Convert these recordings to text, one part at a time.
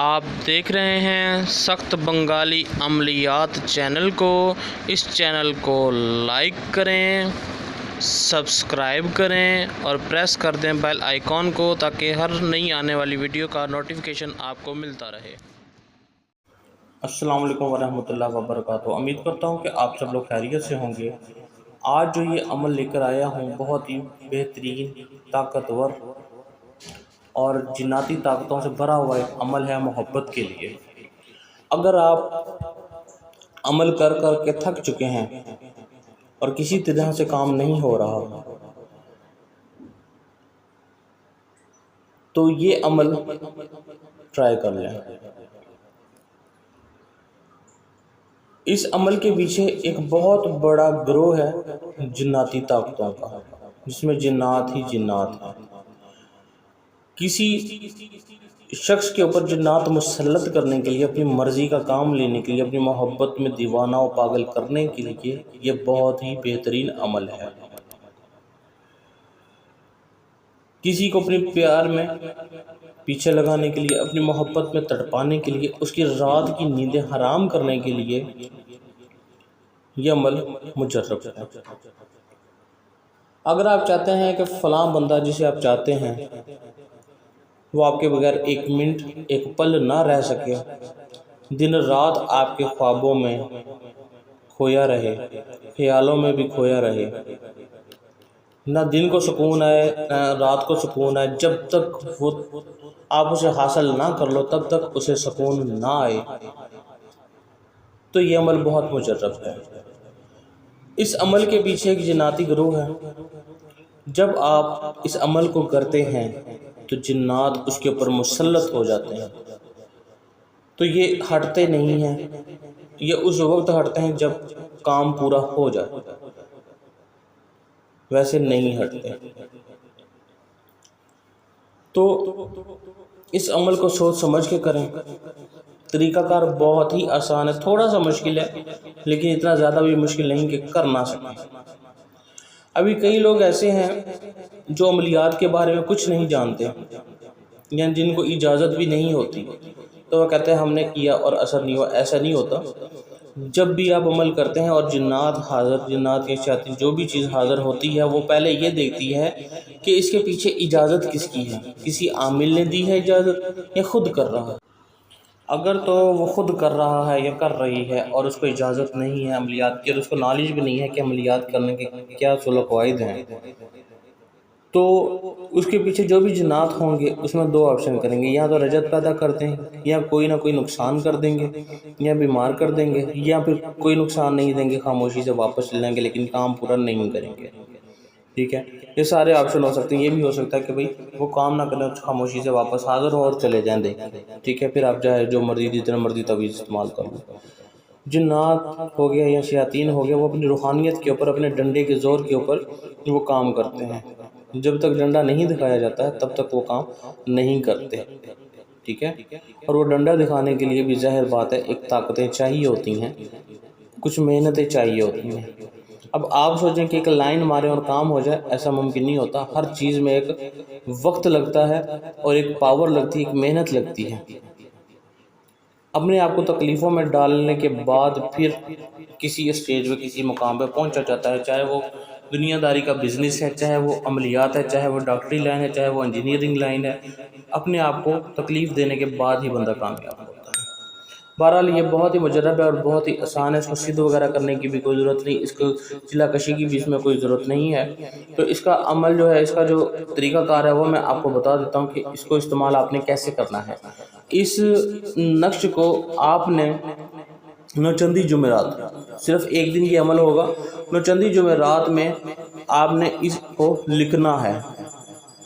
آپ دیکھ رہے ہیں سخت بنگالی عملیات چینل کو۔ اس چینل کو لائک کریں، سبسکرائب کریں اور پریس کر دیں بیل آئیکن کو تاکہ ہر نئی آنے والی ویڈیو کا نوٹیفیکیشن آپ کو ملتا رہے۔ السلام علیکم ورحمۃ اللہ وبرکاتہ۔ امید کرتا ہوں کہ آپ سب لوگ خیریت سے ہوں گے۔ آج جو یہ عمل لے کر آیا ہوں بہت ہی بہترین، طاقتور اور جناتی طاقتوں سے بھرا ہوا ایک عمل ہے محبت کے لیے۔ اگر آپ عمل کر کر کے تھک چکے ہیں اور کسی طرح سے کام نہیں ہو رہا تو یہ عمل ٹرائی کر لیں۔ اس عمل کے پیچھے ایک بہت بڑا گروہ ہے جناتی طاقتوں کا، جس میں جنات ہی جنات ہیں۔ کسی شخص کے اوپر جنات مسلط کرنے کے لیے، اپنی مرضی کا کام لینے کے لیے، اپنی محبت میں دیوانہ و پاگل کرنے کے لیے یہ بہت ہی بہترین عمل ہے۔ کسی کو اپنے پیار میں پیچھے لگانے کے لیے، اپنی محبت میں تڑپانے کے لیے، اس کی رات کی نیندیں حرام کرنے کے لیے یہ عمل مجرب ہے۔ اگر آپ چاہتے ہیں کہ فلاں بندہ جسے آپ چاہتے ہیں وہ آپ کے بغیر ایک منٹ ایک پل نہ رہ سکے، دن رات آپ کے خوابوں میں کھویا رہے، خیالوں میں بھی کھویا رہے، نہ دن کو سکون آئے نہ رات کو سکون آئے، جب تک وہ آپ اسے حاصل نہ کر لو تب تک اسے سکون نہ آئے، تو یہ عمل بہت مجرب ہے۔ اس عمل کے پیچھے ایک جناتی گروہ ہے۔ جب آپ اس عمل کو کرتے ہیں تو جنات اس کے اوپر مسلط ہو جاتے ہیں، تو یہ ہٹتے نہیں ہیں۔ یہ اس وقت ہٹتے ہیں جب کام پورا ہو جائے، ویسے نہیں ہٹتے۔ تو اس عمل کو سوچ سمجھ کے کریں۔ طریقہ کار بہت ہی آسان ہے، تھوڑا سا مشکل ہے لیکن اتنا زیادہ بھی مشکل نہیں کہ کر نہ سکیں۔ ابھی کئی لوگ ایسے ہیں جو عملیات کے بارے میں کچھ نہیں جانتے، یعنی جن کو اجازت بھی نہیں ہوتی، تو وہ کہتے ہیں ہم نے کیا اور اثر نہیں ہوا۔ ایسا نہیں ہوتا۔ جب بھی آپ عمل کرتے ہیں اور جنات حاضر، جنات یا شیاطین جو بھی چیز حاضر ہوتی ہے، وہ پہلے یہ دیکھتی ہے کہ اس کے پیچھے اجازت کس کی ہے، کسی عامل نے دی ہے اجازت یا خود کر رہا ہے۔ اگر تو وہ خود کر رہا ہے یا کر رہی ہے اور اس کو اجازت نہیں ہے عملیات کی، اور اس کو نالج بھی نہیں ہے کہ عملیات کرنے کے کیا اصول و قواعد ہیں، تو اس کے پیچھے جو بھی جنات ہوں گے اس میں دو آپشن کریں گے، یا تو رجت پیدا کر دیں گے، یا کوئی نہ کوئی نقصان کر دیں گے، یا بیمار کر دیں گے، یا پھر کوئی نقصان نہیں دیں گے، خاموشی سے واپس لے لیں گے لیکن کام پورا نہیں کریں گے۔ ٹھیک ہے، یہ سارے آپشن ہو سکتے ہیں۔ یہ بھی ہو سکتا ہے کہ بھئی وہ کام نہ کریں، خاموشی سے واپس حاضر ہو اور چلے جائیں دیکھ۔ ٹھیک ہے، پھر آپ چاہے جو مرضی جتنا مرضی تعویذ استعمال کر لیں۔ جنات ہو گیا یا شیاطین ہو گیا، وہ اپنی روحانیت کے اوپر، اپنے ڈنڈے کے زور کے اوپر وہ کام کرتے ہیں۔ جب تک ڈنڈا نہیں دکھایا جاتا ہے تب تک وہ کام نہیں کرتے۔ ٹھیک ہے، اور وہ ڈنڈا دکھانے کے لیے بھی ظاہر بات ہے ایک طاقتیں چاہیے ہوتی ہیں، کچھ محنتیں چاہیے ہوتی ہیں۔ اب آپ سوچیں کہ ایک لائن مارے اور کام ہو جائے، ایسا ممکن نہیں ہوتا۔ ہر چیز میں ایک وقت لگتا ہے اور ایک پاور لگتی ہے، ایک محنت لگتی ہے۔ اپنے آپ کو تکلیفوں میں ڈالنے کے بعد پھر کسی اسٹیج پہ، کسی مقام پہ پہنچا جاتا ہے، چاہے وہ دنیا داری کا بزنس ہے، چاہے وہ عملیات ہے، چاہے وہ ڈاکٹری لائن ہے، چاہے وہ انجینئرنگ لائن ہے۔ اپنے آپ کو تکلیف دینے کے بعد ہی بندہ کامیاب ہوتا ہے۔ بہرحال یہ بہت ہی مجرب ہے اور بہت ہی آسان ہے، اس کو سدھ وغیرہ کرنے کی بھی کوئی ضرورت نہیں، اس کو چلا کشی کی بھی اس میں کوئی ضرورت نہیں ہے۔ تو اس کا عمل جو ہے، اس کا جو طریقہ کار ہے وہ میں آپ کو بتا دیتا ہوں کہ اس کو استعمال آپ نے کیسے کرنا ہے۔ اس نقش کو آپ نے نوچندی جمعرات، صرف ایک دن یہ عمل ہوگا، نوچندی جمعرات میں آپ نے اس کو لکھنا ہے۔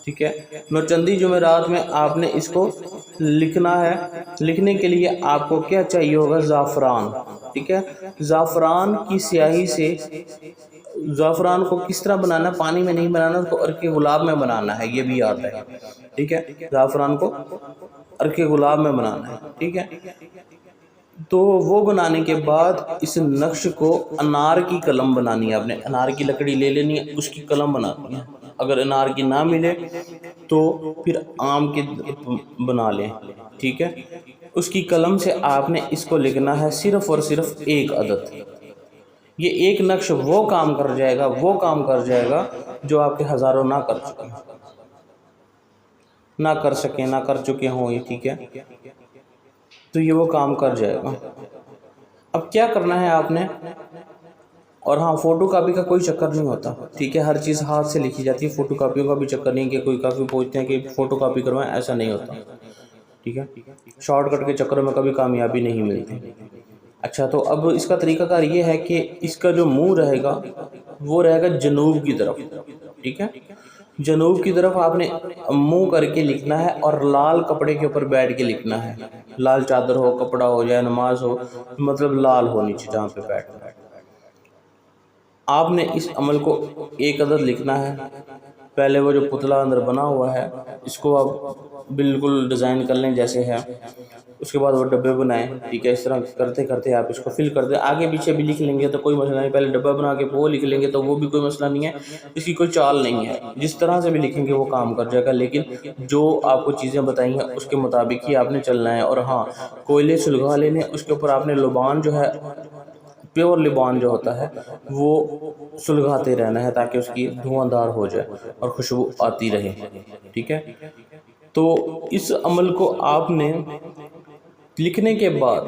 ٹھیک ہے، نوچندی جمعرات میں آپ نے اس کو لکھنا ہے۔ لکھنے کے لیے آپ کو کیا چاہیے ہوگا؟ زعفران۔ ٹھیک ہے، زعفران کی سیاہی سے، زعفران کو کس طرح بنانا ہے؟ پانی میں نہیں بنانا، اس کو عرق گلاب میں بنانا ہے، یہ بھی یاد ہے۔ ٹھیک ہے، زعفران کو عرق گلاب میں بنانا ہے۔ ٹھیک ہے، تو وہ بنانے کے بعد اس نقش کو انار کی قلم بنانی ہے۔ آپ نے انار کی لکڑی لے لینی ہے، اس کی قلم بنانی ہے۔ اگر انار کی نہ ملے تو پھر آم کی بنا لیں۔ ٹھیک ہے، اس کی قلم سے آپ نے اس کو لکھنا ہے صرف اور صرف ایک عدد. یہ ایک نقش وہ کام کر جائے گا جو آپ کے ہزاروں نہ کر چکے ہوں یہ. ٹھیک ہے، تو یہ وہ کام کر جائے گا. اب کیا کرنا ہے آپ نے، اور ہاں فوٹو کاپی کا کوئی چکر نہیں ہوتا. ٹھیک ہے، ہر چیز ہاتھ سے لکھی جاتی ہے، فوٹو کاپیوں کا بھی چکر نہیں کہ کوئی کافی پوچھتے ہیں کہ فوٹو کاپی کروائیں، ایسا نہیں ہوتا. ٹھیک ہے، شارٹ کٹ کے چکروں میں کبھی کامیابی نہیں ملتی. اچھا، تو اب اس کا طریقہ کار یہ ہے کہ اس کا جو منہ رہے گا وہ رہے گا جنوب کی طرف. ٹھیک ہے، جنوب کی طرف آپ نے منہ کر کے لکھنا ہے اور لال کپڑے کے اوپر بیٹھ کے لکھنا ہے. لال چادر ہو، کپڑا ہو، یا نماز ہو، مطلب لال ہو نیچے جہاں پہ بیٹھنا ہے. آپ نے اس عمل کو ایک عدد لکھنا ہے. پہلے وہ جو پتلا اندر بنا ہوا ہے اس کو آپ بالکل ڈیزائن کر لیں جیسے ہے. اس کے بعد وہ ڈبے بنائیں. ٹھیک ہے، اس طرح کرتے کرتے آپ اس کو فل کر دیں. آگے پیچھے بھی لکھ لیں گے تو کوئی مسئلہ نہیں، پہلے ڈبہ بنا کے وہ لکھ لیں گے تو وہ بھی کوئی مسئلہ نہیں ہے. اس کی کوئی چال نہیں ہے، جس طرح سے بھی لکھیں گے وہ کام کر جائے گا. لیکن جو آپ کو چیزیں بتائی ہیں اس کے مطابق ہی آپ نے چلنا ہے. اور ہاں، کوئلے سلگا لینے، اس کے اوپر آپ نے لبان جو ہے، پیور لبان جو ہوتا ہے وہ سلگاتے رہنا ہے تاکہ اس کی دھواں دار ہو جائے اور خوشبو آتی رہے. ٹھیک ہے، تو اس عمل کو آپ نے لکھنے کے بعد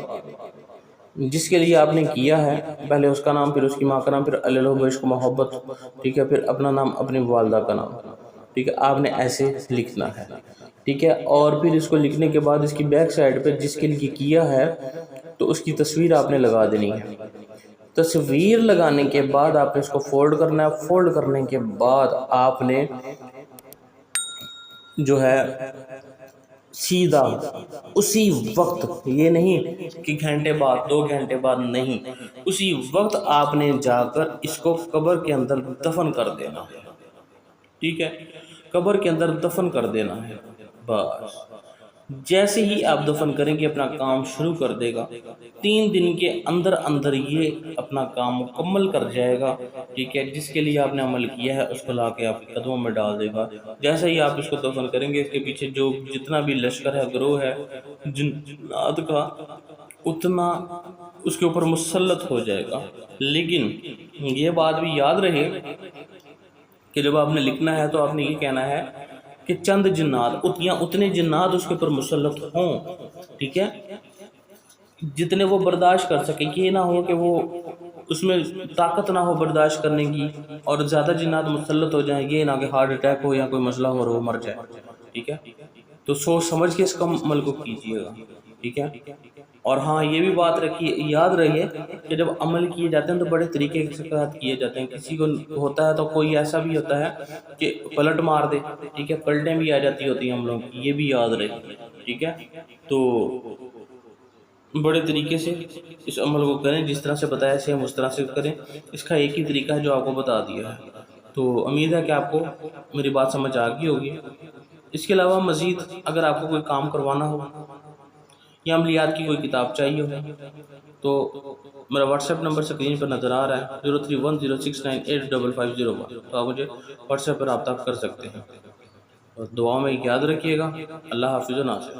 جس کے لیے آپ نے کیا ہے، پہلے اس کا نام، پھر اس کی ماں کا نام، پھر اللہ عشق محبت. ٹھیک ہے، پھر اپنا نام، اپنی والدہ کا نام. ٹھیک ہے، آپ نے ایسے لکھنا ہے. ٹھیک ہے، اور پھر اس کو لکھنے کے بعد اس کی بیک سائڈ پہ جس کے لیے کیا ہے تو اس کی تصویر آپ نے لگا دینی ہے. تصویر لگانے کے بعد آپ نے اس کو فولڈ کرنا ہے. فولڈ کرنے کے بعد آپ نے جو ہے سیدھا اسی وقت، یہ نہیں کہ گھنٹے بعد، 2 گھنٹے بعد، نہیں، اسی وقت آپ نے جا کر اس کو قبر کے اندر دفن کر دینا. ٹھیک ہے، قبر کے اندر دفن کر دینا ہے. بس جیسے ہی آپ دفن کریں گے اپنا کام شروع کر دے گا. 3 دن کے اندر اندر یہ اپنا کام مکمل کر جائے گا. ٹھیک ہے، جس کے لیے آپ نے عمل کیا ہے اس کو لا کے آپ کے قدموں میں ڈال دے گا. جیسے ہی آپ اس کو دفن کریں گے، اس کے پیچھے جو جتنا بھی لشکر ہے، گروہ ہے جنات کا، اتنا اس کے اوپر مسلط ہو جائے گا. لیکن یہ بات بھی یاد رہے کہ جب آپ نے لکھنا ہے تو آپ نے یہ کہنا ہے کہ چند جنات، اتنے جنات اس کے اوپر مسلط ہوں. ٹھیک ہے، جتنے وہ برداشت کر سکیں، کہ یہ نہ ہو کہ وہ اس میں طاقت نہ ہو برداشت کرنے کی اور زیادہ جنات مسلط ہو جائیں. یہ نہ کہ ہارٹ اٹیک ہو یا کوئی مسئلہ ہو اور وہ مر جائے. ٹھیک ہے، تو سوچ سمجھ کے اس کا عمل کو کیجیے گا. ٹھیک ہے، اور ہاں یہ بھی بات رکھیے، یاد رہیے کہ جب عمل کیے جاتے ہیں تو بڑے طریقے کے ساتھ کیے جاتے ہیں. کسی کو ہوتا ہے تو کوئی ایسا بھی ہوتا ہے کہ پلٹ مار دے. ٹھیک ہے، پلٹیں بھی آ جاتی ہوتی ہیں ہم لوگ کی، یہ بھی یاد رہے. ٹھیک ہے، تو بڑے طریقے سے اس عمل کو کریں، جس طرح سے بتایا سیم اس طرح سے کریں. اس کا ایک ہی طریقہ ہے جو آپ کو بتا دیا ہے. تو امید ہے کہ آپ کو میری بات سمجھ آ گئی ہوگی. اس کے علاوہ مزید اگر آپ کو کوئی کام کروانا ہو یا عملیات کی کوئی کتاب چاہیے ہو تو میرا واٹس ایپ نمبر اسکرین پر نظر آ رہا ہے 0310698550 تو آپ مجھے واٹس ایپ پر رابطہ کر سکتے ہیں. دعا میں یاد رکھیے گا. اللہ حافظ و ناصر.